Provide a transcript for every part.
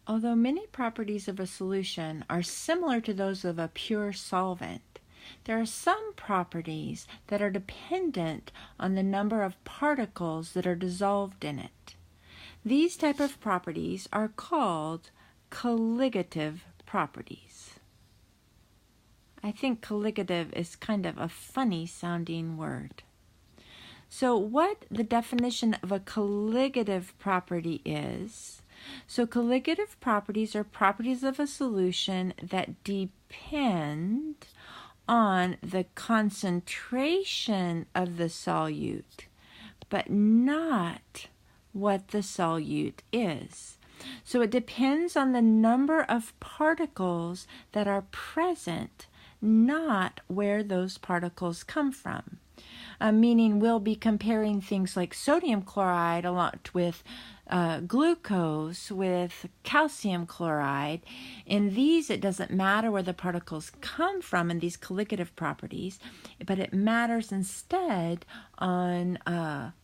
Although many properties of a solution are similar to those of a pure solvent, there are some properties that are dependent on the number of particles that are dissolved in it. These type of properties are called colligative properties. I think colligative is kind of a funny sounding word. So what the definition of a colligative property is, so colligative properties are properties of a solution that depend on the concentration of the solute, but not what the solute is. So it depends on the number of particles that are present, not where those particles come from. Meaning we'll be comparing things like sodium chloride a lot with glucose, with calcium chloride. In these, it doesn't matter where the particles come from in these colligative properties, but it matters instead on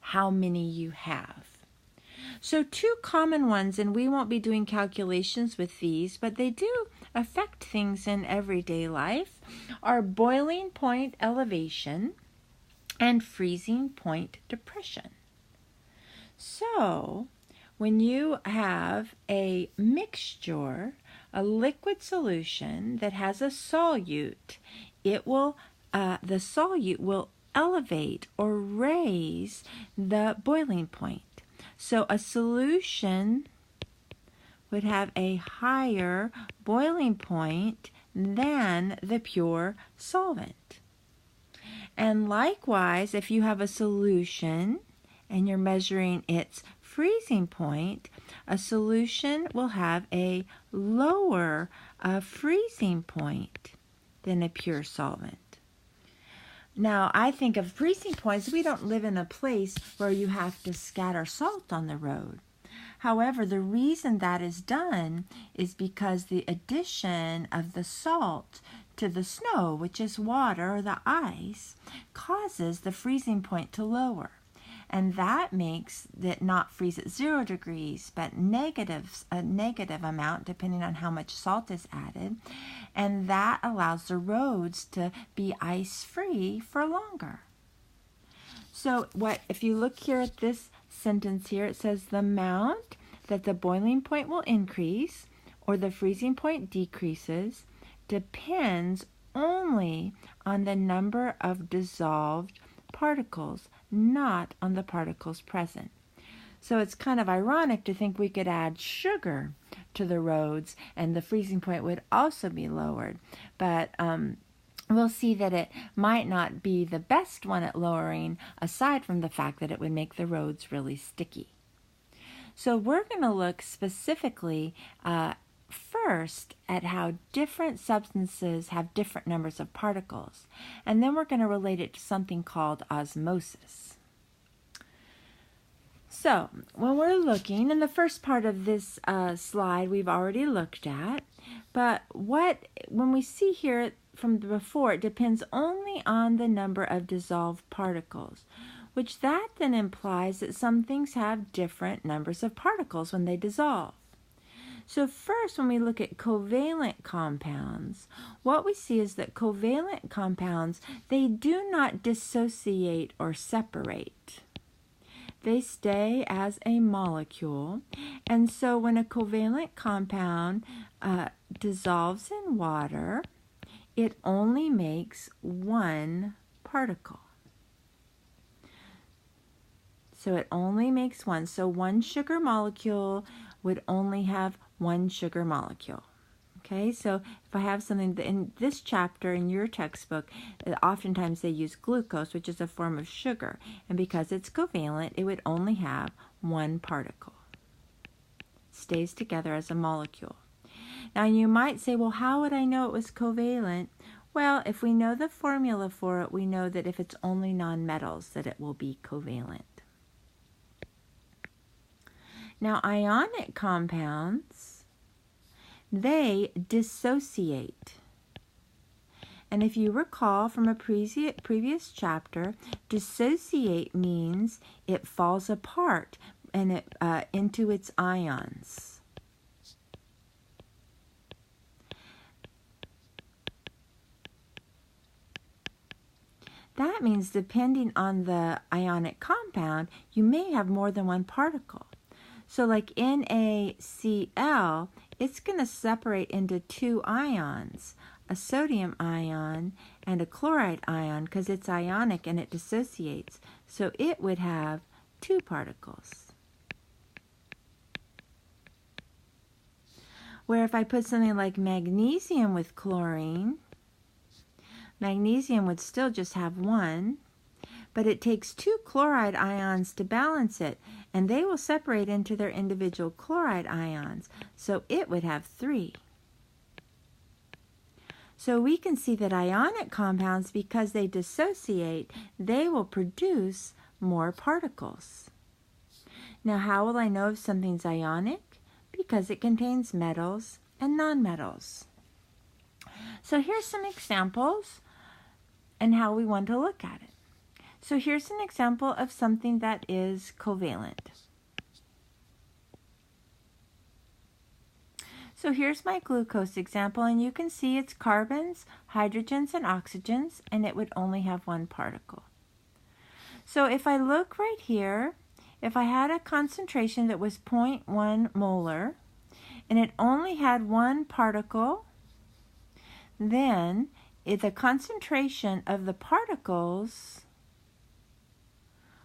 how many you have. So two common ones, and we won't be doing calculations with these, but they do affect things in everyday life, are boiling point elevation and freezing point depression. So, when you have a mixture, a liquid solution that has a solute, it will, the solute will elevate or raise the boiling point. So a solution would have a higher boiling point than the pure solvent. And likewise, if you have a solution and you're measuring its freezing point, a solution will have a lower freezing point than a pure solvent. Now, I think of freezing points. We don't live in a place where you have to scatter salt on the road. However, the reason that is done is because the addition of the salt to the snow, which is water or the ice, causes the freezing point to lower. And that makes it not freeze at 0 degrees, but a negative amount depending on how much salt is added. And that allows the roads to be ice-free for longer. So if you look here at this sentence here, it says the amount that the boiling point will increase or the freezing point decreases depends only on the number of dissolved particles, not on the particles present. So it's kind of ironic to think we could add sugar to the roads and the freezing point would also be lowered. But we'll see that it might not be the best one at lowering, aside from the fact that it would make the roads really sticky. So we're going to look specifically first at how different substances have different numbers of particles, and then we're going to relate it to something called osmosis. So when we're looking, in the first part of this slide we've already looked at, but when we see here from before, it depends only on the number of dissolved particles, which that then implies that some things have different numbers of particles when they dissolve. So first, when we look at covalent compounds, what we see is that covalent compounds, they do not dissociate or separate. They stay as a molecule. And so when a covalent compound dissolves in water, it only makes one particle. So it only makes one. So one sugar molecule would only have one sugar molecule. Okay, so if I have something in this chapter in your textbook, oftentimes they use glucose, which is a form of sugar. And because it's covalent, it would only have one particle. It stays together as a molecule. Now you might say, well, how would I know it was covalent? Well, if we know the formula for it, we know that if it's only nonmetals, that it will be covalent. Now, ionic compounds, they dissociate. And if you recall from a previous chapter, dissociate means it falls apart and into its ions. That means depending on the ionic compound, you may have more than one particle. So like NaCl, it's going to separate into two ions, a sodium ion and a chloride ion, because it's ionic and it dissociates. So it would have two particles. Where if I put something like magnesium with chlorine, magnesium would still just have one, but it takes two chloride ions to balance it, and they will separate into their individual chloride ions, so it would have three. So we can see that ionic compounds, because they dissociate, they will produce more particles. Now, how will I know if something's ionic? Because it contains metals and nonmetals. So here's some examples and how we want to look at it. So here's an example of something that is covalent. So here's my glucose example, and you can see it's carbons, hydrogens, and oxygens, and it would only have one particle. So if I look right here, if I had a concentration that was 0.1 molar, and it only had one particle, then the concentration of the particles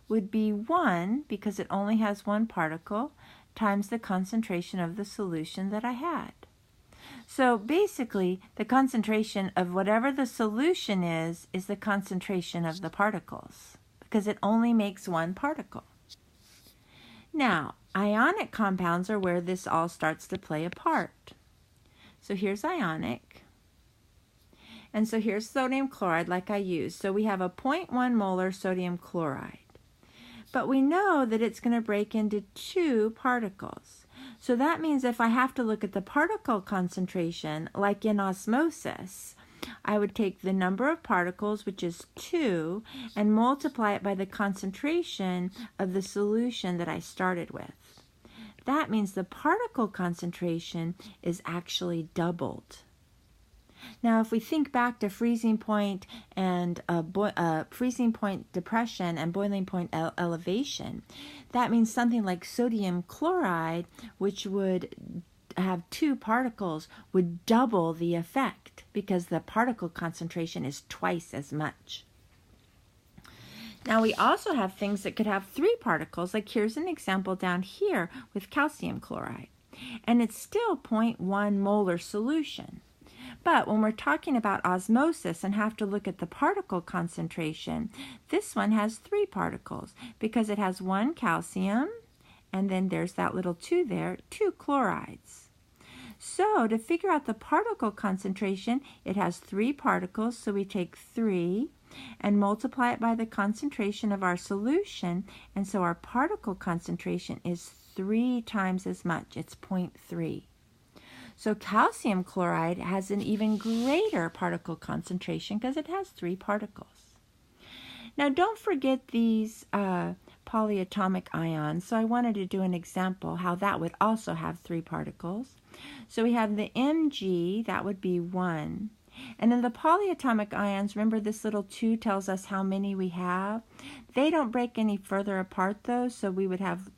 would be 1, because it only has one particle, times the concentration of the solution that I had. So basically, the concentration of whatever the solution is the concentration of the particles, because it only makes one particle. Now, ionic compounds are where this all starts to play a part. So here's ionic. And so here's sodium chloride like I used. So we have a 0.1 molar sodium chloride. But we know that it's going to break into two particles. So that means if I have to look at the particle concentration, like in osmosis, I would take the number of particles, which is 2, and multiply it by the concentration of the solution that I started with. That means the particle concentration is actually doubled. Now, if we think back to freezing point and freezing point depression and boiling point elevation, that means something like sodium chloride, which would have two particles, would double the effect because the particle concentration is twice as much. Now, we also have things that could have 3 particles, like here's an example down here with calcium chloride, and it's still 0.1 molar solution. But when we're talking about osmosis and have to look at the particle concentration, this one has 3 particles because it has 1 calcium, and then there's that little 2 there, 2 chlorides. So to figure out the particle concentration, it has 3 particles, so we take 3 and multiply it by the concentration of our solution, and so our particle concentration is 3 times as much. It's 0.3. So calcium chloride has an even greater particle concentration because it has 3 particles. Now don't forget these polyatomic ions. So I wanted to do an example how that would also have 3 particles. So we have the Mg, that would be 1. And then the polyatomic ions, remember this little 2 tells us how many we have. They don't break any further apart though, so we would have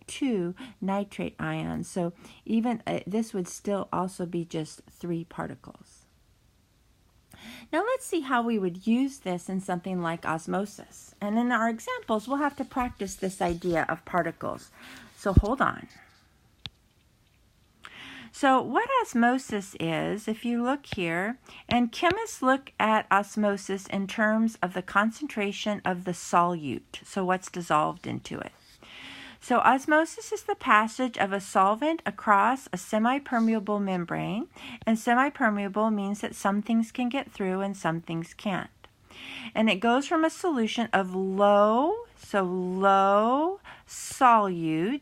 2 nitrate ions. So even this would still also be just 3 particles. Now let's see how we would use this in something like osmosis. And in our examples, we'll have to practice this idea of particles. So hold on. So what osmosis is, if you look here, and chemists look at osmosis in terms of the concentration of the solute, so what's dissolved into it. So osmosis is the passage of a solvent across a semipermeable membrane, and semipermeable means that some things can get through and some things can't. And it goes from a solution of low solute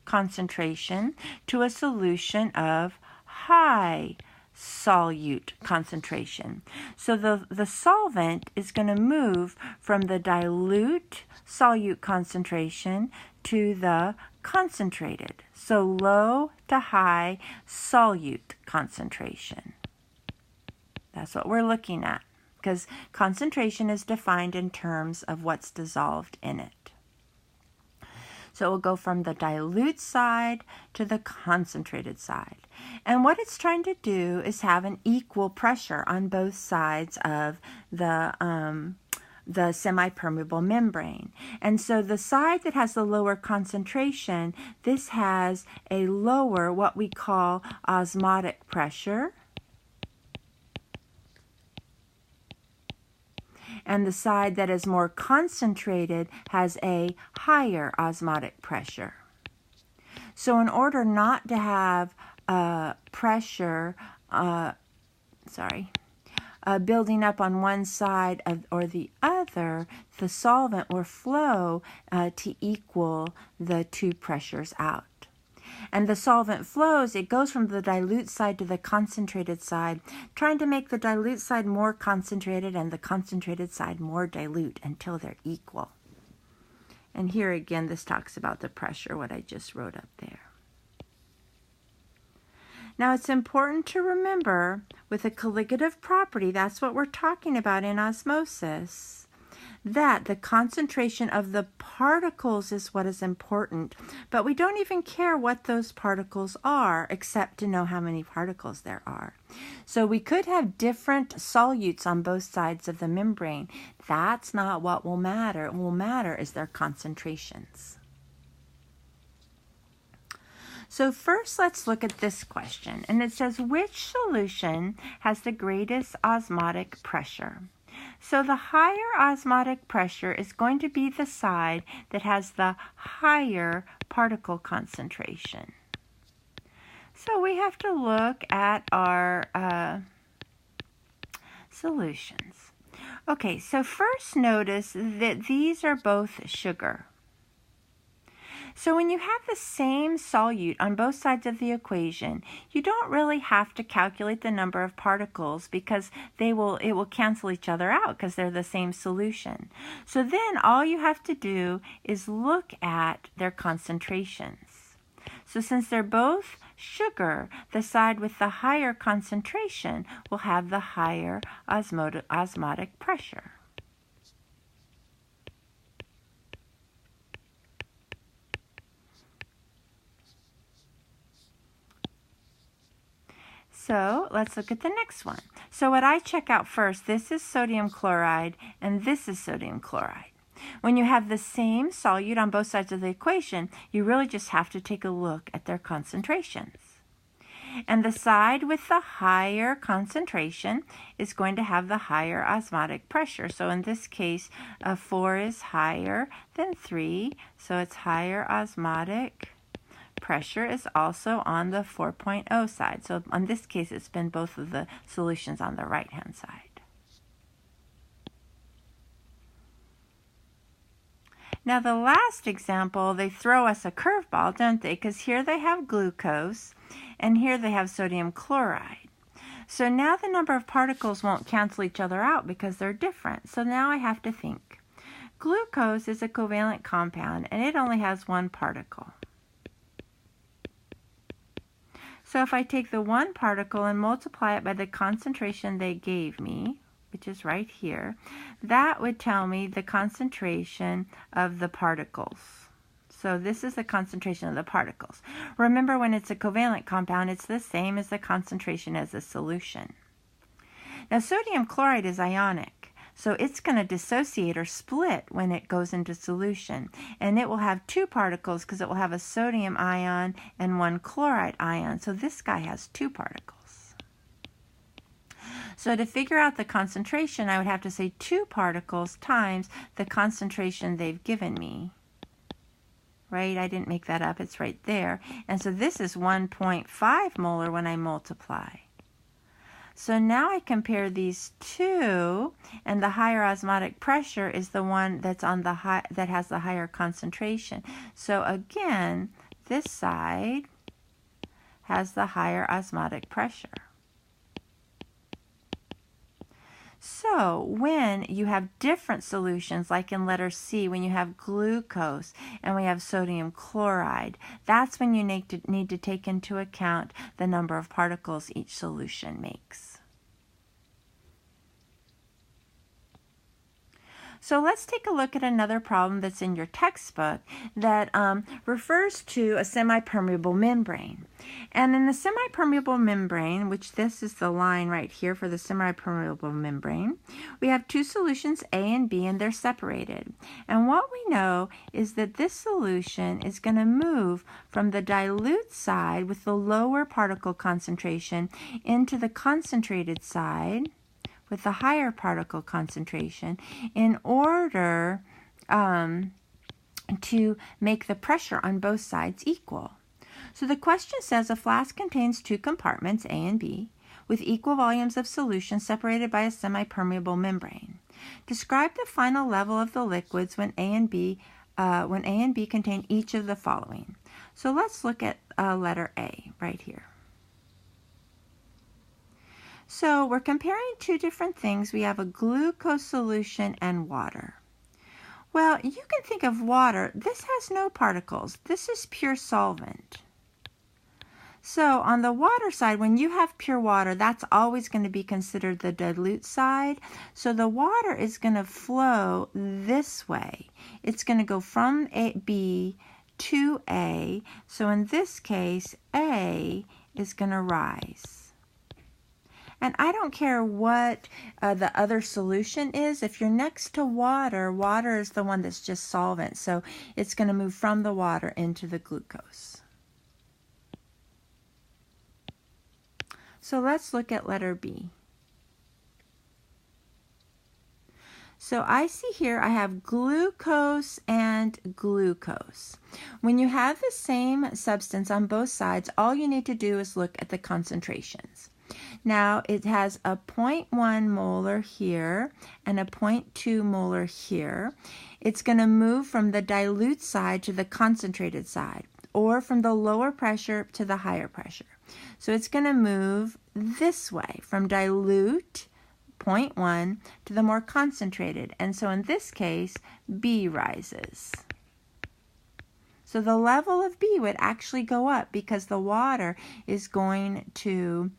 concentration to a solution of high solute concentration. So the solvent is going to move from the dilute solute concentration to the concentrated, so low to high solute concentration. That's what we're looking at. because concentration is defined in terms of what's dissolved in it. So it will go from the dilute side to the concentrated side. And what it's trying to do is have an equal pressure on both sides of the semipermeable membrane. And so the side that has the lower concentration, this has a lower, what we call osmotic pressure. And the side that is more concentrated has a higher osmotic pressure. So in order not to have pressure, building up on one side or the other, the solvent will flow to equal the two pressures out. And the solvent flows, it goes from the dilute side to the concentrated side, trying to make the dilute side more concentrated and the concentrated side more dilute until they're equal. And here again, this talks about the pressure, what I just wrote up there. Now it's important to remember with a colligative property, that's what we're talking about in osmosis, that the concentration of the particles is what is important, but we don't even care what those particles are except to know how many particles there are. So we could have different solutes on both sides of the membrane. That's not what will matter. What will matter is their concentrations. So first let's look at this question, and it says, which solution has the greatest osmotic pressure? So the higher osmotic pressure is going to be the side that has the higher particle concentration. So we have to look at our solutions. Okay, so first notice that these are both sugar. So when you have the same solute on both sides of the equation, you don't really have to calculate the number of particles because it will cancel each other out because they're the same solution. So then all you have to do is look at their concentrations. So since they're both sugar, the side with the higher concentration will have the higher osmotic pressure. So let's look at the next one. So what I check out first, this is sodium chloride and this is sodium chloride. When you have the same solute on both sides of the equation, you really just have to take a look at their concentrations. And the side with the higher concentration is going to have the higher osmotic pressure. So in this case, 4 is higher than 3, so it's higher osmotic pressure is also on the 4.0 side. So in this case, it's been both of the solutions on the right-hand side. Now the last example, they throw us a curveball, don't they? Because here they have glucose and here they have sodium chloride. So now the number of particles won't cancel each other out because they're different. So now I have to think. Glucose is a covalent compound and it only has one particle. So if I take the one particle and multiply it by the concentration they gave me, which is right here, that would tell me the concentration of the particles. So this is the concentration of the particles. Remember, when it's a covalent compound, it's the same as the concentration as a solution. Now sodium chloride is ionic. So it's going to dissociate or split when it goes into solution. And it will have two particles because it will have a sodium ion and one chloride ion. So this guy has two particles. So to figure out the concentration, I would have to say 2 particles times the concentration they've given me. Right? I didn't make that up. It's right there. And so this is 1.5 molar when I multiply. So now I compare these two, and the higher osmotic pressure is the one that's on the that has the higher concentration. So again, this side has the higher osmotic pressure. So when you have different solutions, like in letter C, when you have glucose and we have sodium chloride, that's when you need to take into account the number of particles each solution makes. So let's take a look at another problem that's in your textbook that refers to a semipermeable membrane. And in the semipermeable membrane, which this is the line right here for the semipermeable membrane, we have two solutions A and B, and they're separated. And what we know is that this solution is going to move from the dilute side with the lower particle concentration into the concentrated side with the higher particle concentration in order to make the pressure on both sides equal. So the question says a flask contains two compartments, A and B, with equal volumes of solution separated by a semipermeable membrane. Describe the final level of the liquids when A and B contain each of the following. So let's look at letter A right here. So we're comparing two different things. We have a glucose solution and water. Well, you can think of water. This has no particles. This is pure solvent. So on the water side, when you have pure water, that's always going to be considered the dilute side. So the water is going to flow this way. It's going to go from B to A. So in this case, A is going to rise. And I don't care what the other solution is. If you're next to water, water is the one that's just solvent. So it's going to move from the water into the glucose. So let's look at letter B. So I see here I have glucose and glucose. When you have the same substance on both sides, all you need to do is look at the concentrations. Now it has a 0.1 molar here and a 0.2 molar here. It's going to move from the dilute side to the concentrated side, or from the lower pressure to the higher pressure. So it's going to move this way from dilute 0.1 to the more concentrated. And so in this case, B rises. So the level of B would actually go up because the water is going to,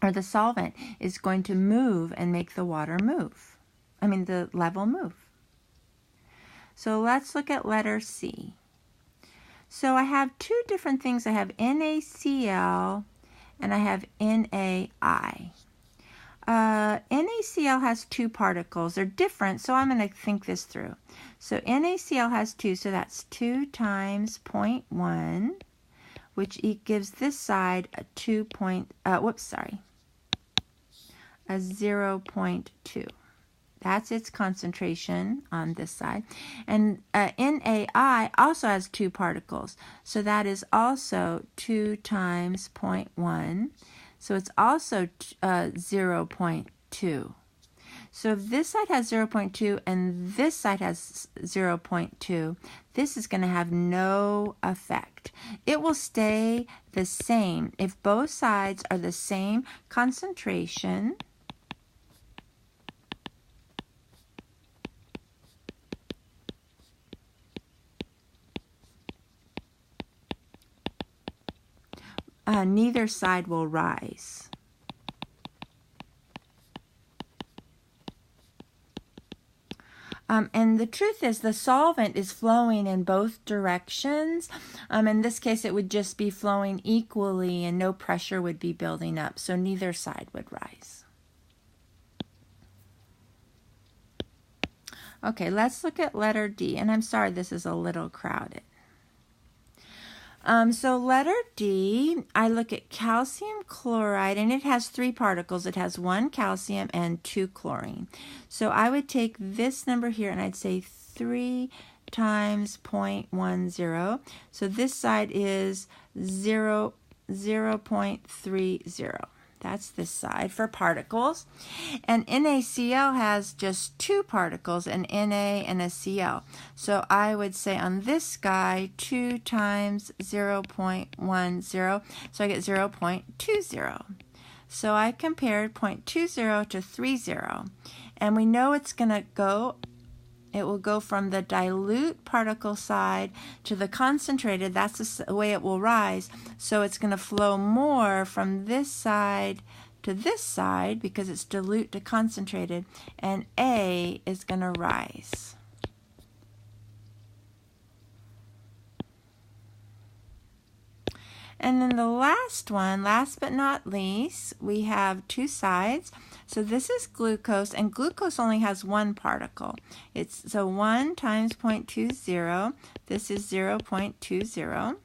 or the solvent is going to move and make the water move. The level move. So let's look at letter C. So I have two different things. I have NaCl and I have NaI. NaCl has two particles. They're different, so I'm going to think this through. So NaCl has two, so that's 2 times 0.1, which gives this side a 0.2. That's its concentration on this side. And NaI also has two particles, so that is also 2 times 0.1. So it's also 0.2. So if this side has 0.2 and this side has 0.2, this is going to have no effect. It will stay the same if both sides are the same concentration. Neither side will rise. And the truth is the solvent is flowing in both directions. In this case, it would just be flowing equally and no pressure would be building up, so neither side would rise. Okay, let's look at letter D, and I'm sorry this is a little crowded. So letter D, I look at calcium chloride, and it has 3 particles. It has 1 calcium and 2 chlorine. So I would take this number here, and I'd say 3 times 0.10. So this side is 0.30. That's this side for particles. And NaCl has just 2 particles, an Na and a Cl. So I would say on this guy, 2 times 0.10, so I get 0.20. So I compared 0.20 to 30. And we know it's going to go, it will go from the dilute particle side to the concentrated. That's the way it will rise. So it's going to flow more from this side to this side because it's dilute to concentrated, and A is going to rise. And then the last one, last but not least, we have two sides. So this is glucose, and glucose only has one particle. So 1 times 0.20, this is 0.20.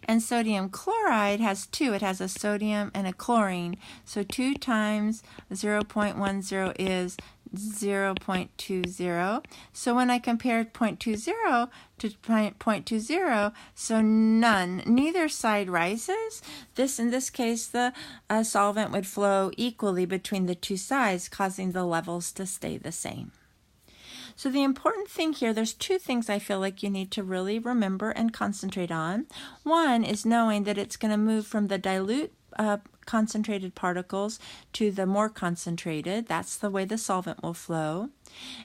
And sodium chloride has two. It has a sodium and a chlorine. So 2 times 0.10 is 0.20. So when I compared 0.20 to 0.20, so none, neither side rises. In this case, the solvent would flow equally between the two sides, causing the levels to stay the same. So the important thing here, there's two things I feel like you need to really remember and concentrate on. One is knowing that it's going to move from the dilute concentrated particles to the more concentrated. That's the way the solvent will flow.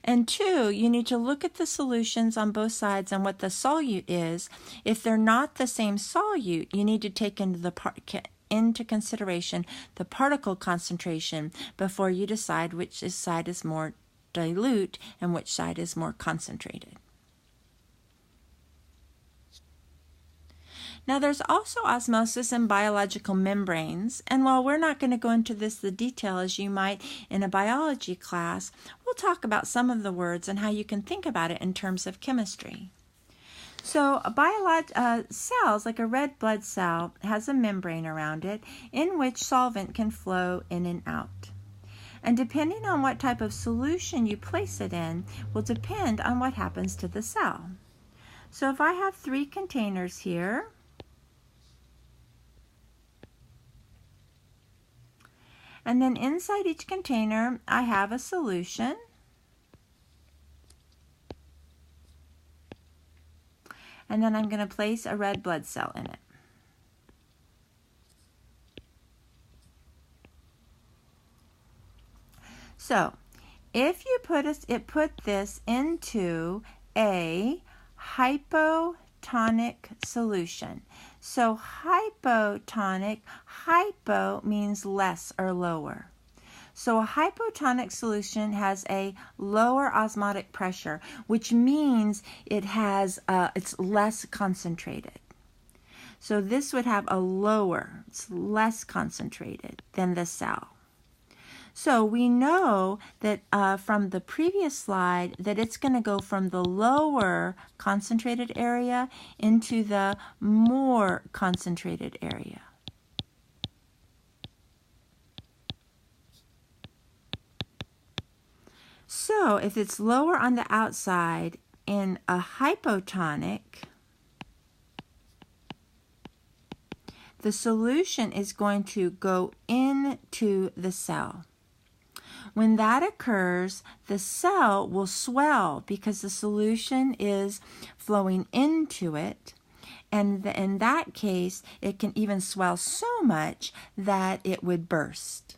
And two, you need to look at the solutions on both sides and what the solute is. If they're not the same solute, you need to take into consideration the particle concentration before you decide which side is more dilute and which side is more concentrated. Now there's also osmosis in biological membranes, and while we're not going to go into the detail as you might in a biology class, we'll talk about some of the words and how you can think about it in terms of chemistry. So cells, like a red blood cell, has a membrane around it in which solvent can flow in and out. And depending on what type of solution you place it in will depend on what happens to the cell. So if I have 3 containers here, and then inside each container I have a solution, and then I'm going to place a red blood cell in it. So, if you put this into a hypotonic solution. So hypotonic, hypo means less or lower. So a hypotonic solution has a lower osmotic pressure, which means it's less concentrated. So this would have a lower, it's less concentrated than the cell. So we know that from the previous slide that it's going to go from the lower concentrated area into the more concentrated area. So if it's lower on the outside in a hypotonic, the solution is going to go into the cell. When that occurs, the cell will swell because the solution is flowing into it, and in that case, it can even swell so much that it would burst.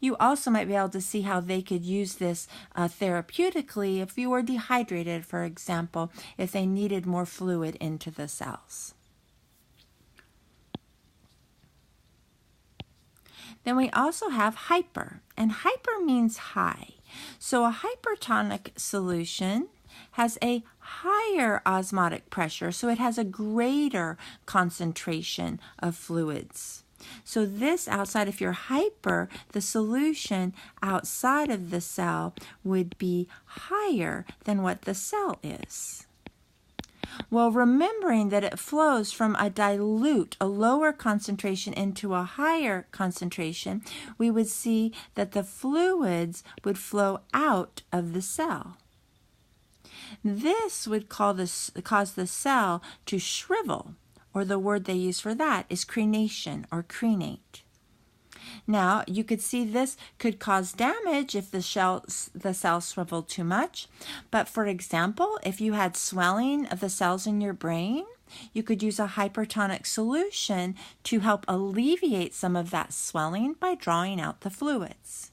You also might be able to see how they could use this therapeutically if you were dehydrated, for example, if they needed more fluid into the cells. Then we also have hyper, and hyper means high. So a hypertonic solution has a higher osmotic pressure, so it has a greater concentration of fluids. So this outside, if you're hyper, the solution outside of the cell would be higher than what the cell is. Well, remembering that it flows from a dilute, a lower concentration, into a higher concentration, we would see that the fluids would flow out of the cell. This would cause the cell to shrivel, or the word they use for that is crenation or crenate. Now, you could see this could cause damage if the cell shriveled too much. But for example, if you had swelling of the cells in your brain, you could use a hypertonic solution to help alleviate some of that swelling by drawing out the fluids.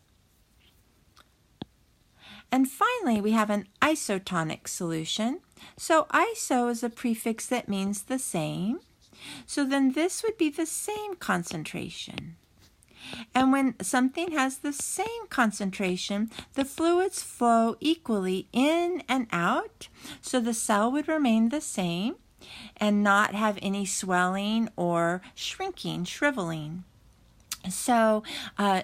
And finally, we have an isotonic solution. So iso is a prefix that means the same. So then this would be the same concentration. And when something has the same concentration, the fluids flow equally in and out, so the cell would remain the same and not have any swelling or shriveling. So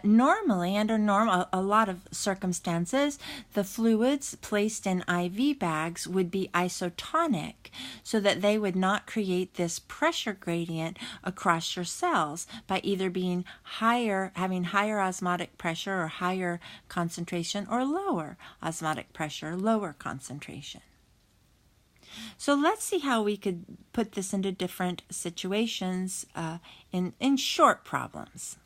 normally, under a lot of circumstances, the fluids placed in IV bags would be isotonic so that they would not create this pressure gradient across your cells by either being having higher osmotic pressure or higher concentration, or lower osmotic pressure, lower concentration. So let's see how we could put this into different situations in short problems.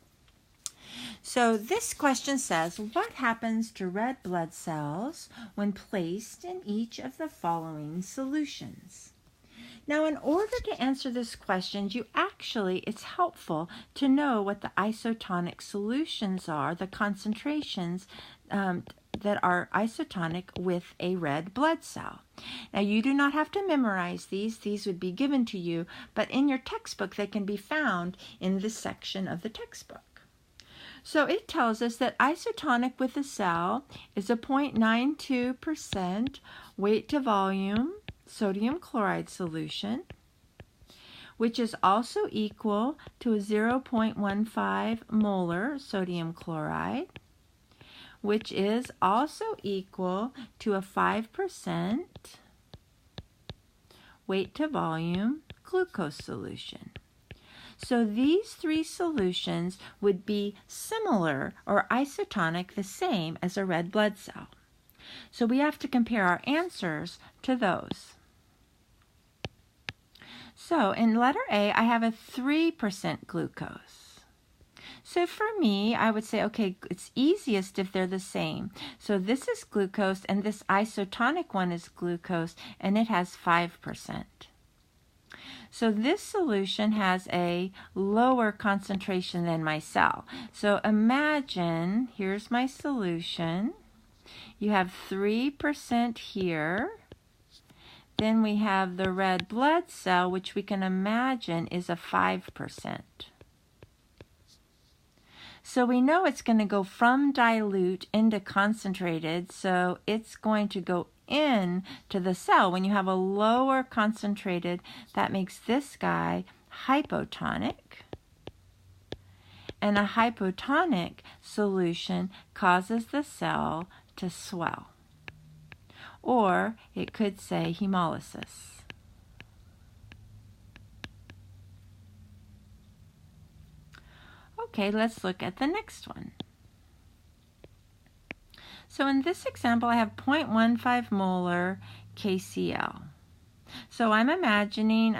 So this question says, what happens to red blood cells when placed in each of the following solutions? Now, in order to answer this question, it's helpful to know what the isotonic solutions are, the concentrations that are isotonic with a red blood cell. Now, you do not have to memorize these. These would be given to you, but in your textbook, they can be found in this section of the textbook. So it tells us that isotonic with a cell is a 0.92% weight to volume sodium chloride solution, which is also equal to a 0.15 molar sodium chloride, which is also equal to a 5% weight to volume glucose solution. So these three solutions would be similar or isotonic, the same as a red blood cell. So we have to compare our answers to those. So in letter A, I have a 3% glucose. So for me, I would say, okay, it's easiest if they're the same. So this is glucose, and this isotonic one is glucose, and it has 5%. So this solution has a lower concentration than my cell. So imagine, here's my solution. You have 3% here. Then we have the red blood cell, which we can imagine is a 5%. So we know it's going to go from dilute into concentrated, so it's going to go in to the cell. When you have a lower concentrated, that makes this guy hypotonic. And a hypotonic solution causes the cell to swell. Or it could say hemolysis. Okay, let's look at the next one. So in this example, I have 0.15 molar KCl. So I'm imagining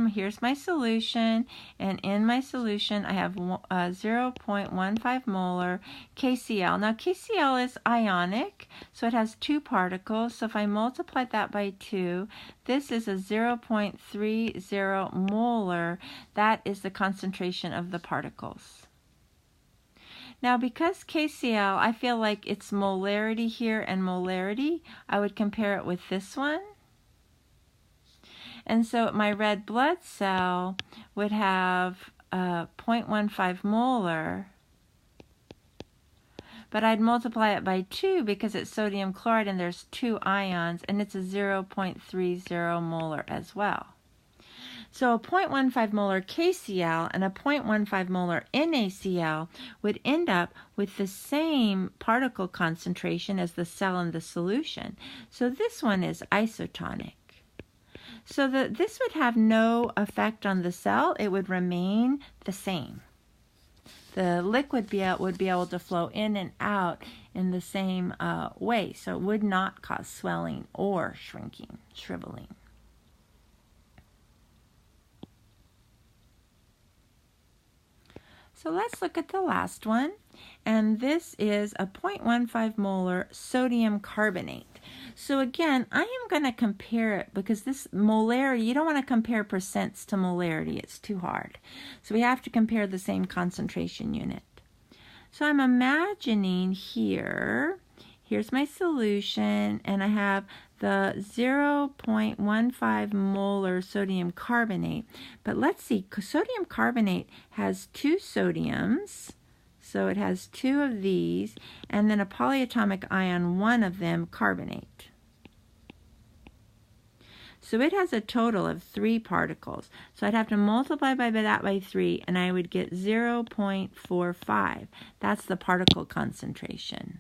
here's my solution, and in my solution I have 0.15 molar KCl. Now KCl is ionic, so it has two particles. So if I multiply that by 2, this is a 0.30 molar. That is the concentration of the particles. Now, because KCl, I feel like it's molarity here and molarity, I would compare it with this one. And so my red blood cell would have 0.15 molar, but I'd multiply it by 2 because it's sodium chloride and there's 2 ions, and it's a 0.30 molar as well. So a 0.15 molar KCl and a 0.15 molar NaCl would end up with the same particle concentration as the cell in the solution. So this one is isotonic. So this would have no effect on the cell. It would remain the same. The liquid would be able to flow in and out in the same way. So it would not cause swelling or shriveling. So let's look at the last one, and this is a 0.15 molar sodium carbonate. So again, I am going to compare it because this molarity, you don't want to compare percents to molarity, it's too hard. So we have to compare the same concentration unit. So I'm imagining here's my solution, and I have the 0.15 molar sodium carbonate. But let's see, sodium carbonate has 2 sodiums, So it has 2 of these, and then a polyatomic ion, 1 of them carbonate. So it has a total of 3 particles. So I'd have to multiply that by 3, and I would get 0.45. That's the particle concentration.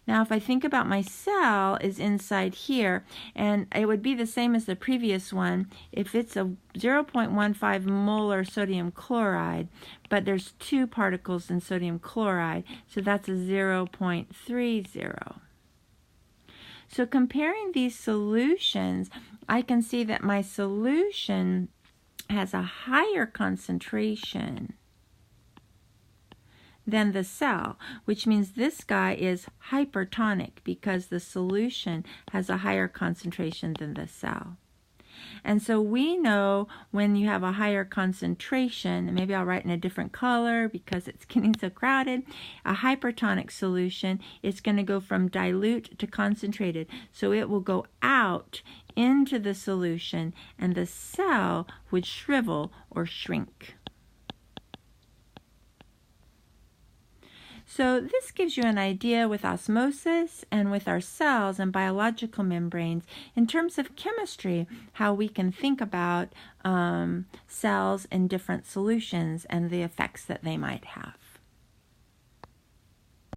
Now, if I think about my cell is inside here, and it would be the same as the previous one if it's a 0.15 molar sodium chloride, but there's 2 particles in sodium chloride, so that's a 0.30. So comparing these solutions, I can see that my solution has a higher concentration than the cell, which means this guy is hypertonic because the solution has a higher concentration than the cell. And so we know when you have a higher concentration, and maybe I'll write in a different color because it's getting so crowded, a hypertonic solution is going to go from dilute to concentrated. So it will go out into the solution and the cell would shrivel or shrink. So this gives you an idea with osmosis and with our cells and biological membranes in terms of chemistry, how we can think about cells in different solutions and the effects that they might have.